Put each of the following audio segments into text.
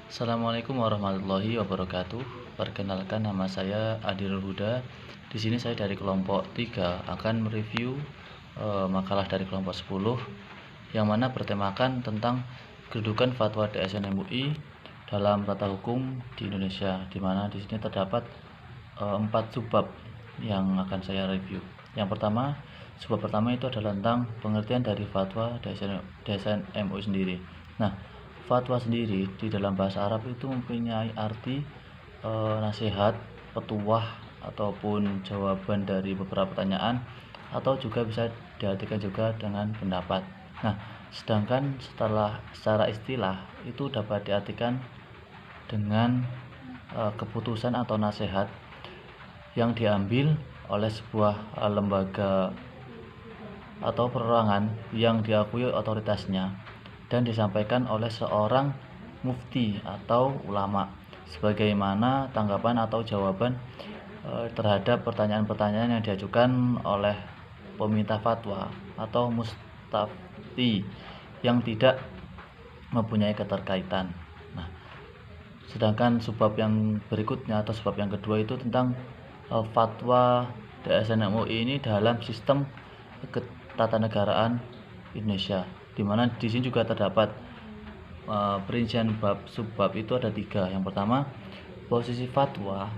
Assalamualaikum warahmatullahi wabarakatuh. Perkenalkan, nama saya Adirul Huda. Di sini saya dari kelompok 3 akan mereview makalah dari kelompok 10 yang mana bertemakan tentang kedudukan fatwa DSN MUI dalam tata hukum di Indonesia, di mana di sini terdapat 4 subbab yang akan saya review. Yang pertama, subbab pertama itu adalah tentang pengertian dari fatwa DSN MUI sendiri. Nah, fatwa sendiri di dalam bahasa Arab itu mempunyai arti nasihat, petuah, ataupun jawaban dari beberapa pertanyaan, atau juga bisa diartikan juga dengan pendapat. Nah, sedangkan secara istilah itu dapat diartikan dengan keputusan atau nasihat yang diambil oleh sebuah lembaga atau perorangan yang diakui otoritasnya dan disampaikan oleh seorang mufti atau ulama sebagaimana tanggapan atau jawaban terhadap pertanyaan-pertanyaan yang diajukan oleh peminta fatwa atau mustafti yang tidak mempunyai keterkaitan. Nah, sedangkan subbab yang berikutnya atau sebab yang kedua itu tentang fatwa DSN MUI ini dalam sistem ketatanegaraan Indonesia, di mana di sini juga terdapat perincian subbab itu ada 3. Yang pertama, posisi fatwa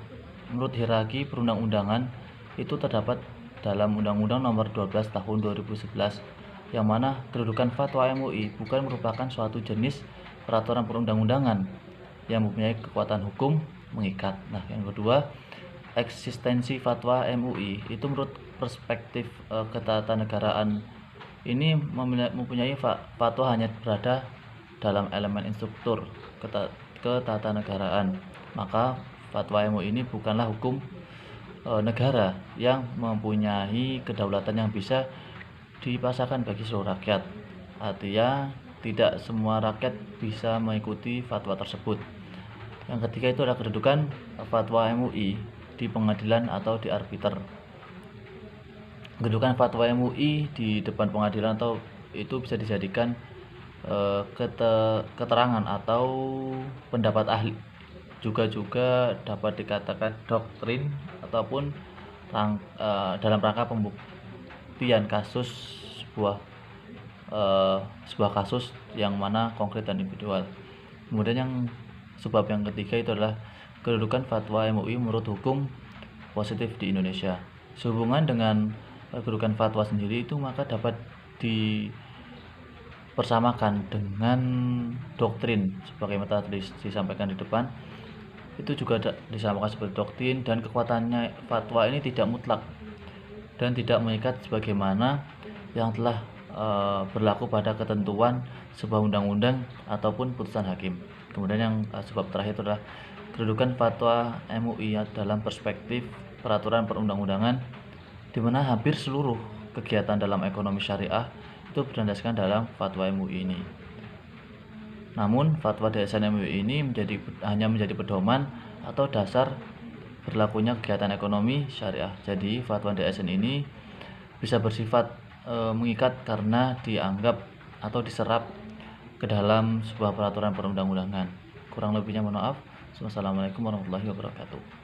menurut hierarki perundang-undangan itu terdapat dalam Undang-Undang Nomor 12 Tahun 2011, yang mana kedudukan fatwa MUI bukan merupakan suatu jenis peraturan perundang-undangan yang mempunyai kekuatan hukum mengikat. Nah, yang kedua, eksistensi fatwa MUI itu menurut perspektif ketatanegaraan ini mempunyai fatwa hanya berada dalam elemen instruktur ketatanegaraan, maka fatwa MUI ini bukanlah hukum negara yang mempunyai kedaulatan yang bisa dipasarkan bagi seluruh rakyat. Artinya tidak semua rakyat bisa mengikuti fatwa tersebut. Yang ketiga itu adalah kedudukan fatwa MUI di pengadilan atau di arbiter. Kedudukan fatwa MUI di depan pengadilan atau itu bisa dijadikan keterangan atau pendapat ahli, juga dapat dikatakan doktrin ataupun dalam rangka pembuktian kasus sebuah kasus yang mana konkret dan individual. Kemudian yang sebab yang ketiga itu adalah kedudukan fatwa MUI menurut hukum positif di Indonesia. Sehubungan dengan kedudukan fatwa sendiri itu maka dapat dipersamakan dengan doktrin sebagaimana tadi disampaikan di depan. Itu juga disamakan seperti doktrin, dan kekuatannya fatwa ini tidak mutlak dan tidak mengikat sebagaimana yang telah berlaku pada ketentuan sebuah undang-undang ataupun putusan hakim. Kemudian yang sebab terakhir itu adalah kedudukan fatwa MUI dalam perspektif peraturan perundang-undangan, di mana hampir seluruh kegiatan dalam ekonomi syariah itu berlandaskan dalam fatwa MUI ini. Namun fatwa DSN MUI ini hanya menjadi pedoman atau dasar berlakunya kegiatan ekonomi syariah. Jadi fatwa DSN ini bisa bersifat mengikat karena dianggap atau diserap ke dalam sebuah peraturan perundang-undangan. Kurang lebihnya mohon maaf. Wassalamualaikum warahmatullahi wabarakatuh.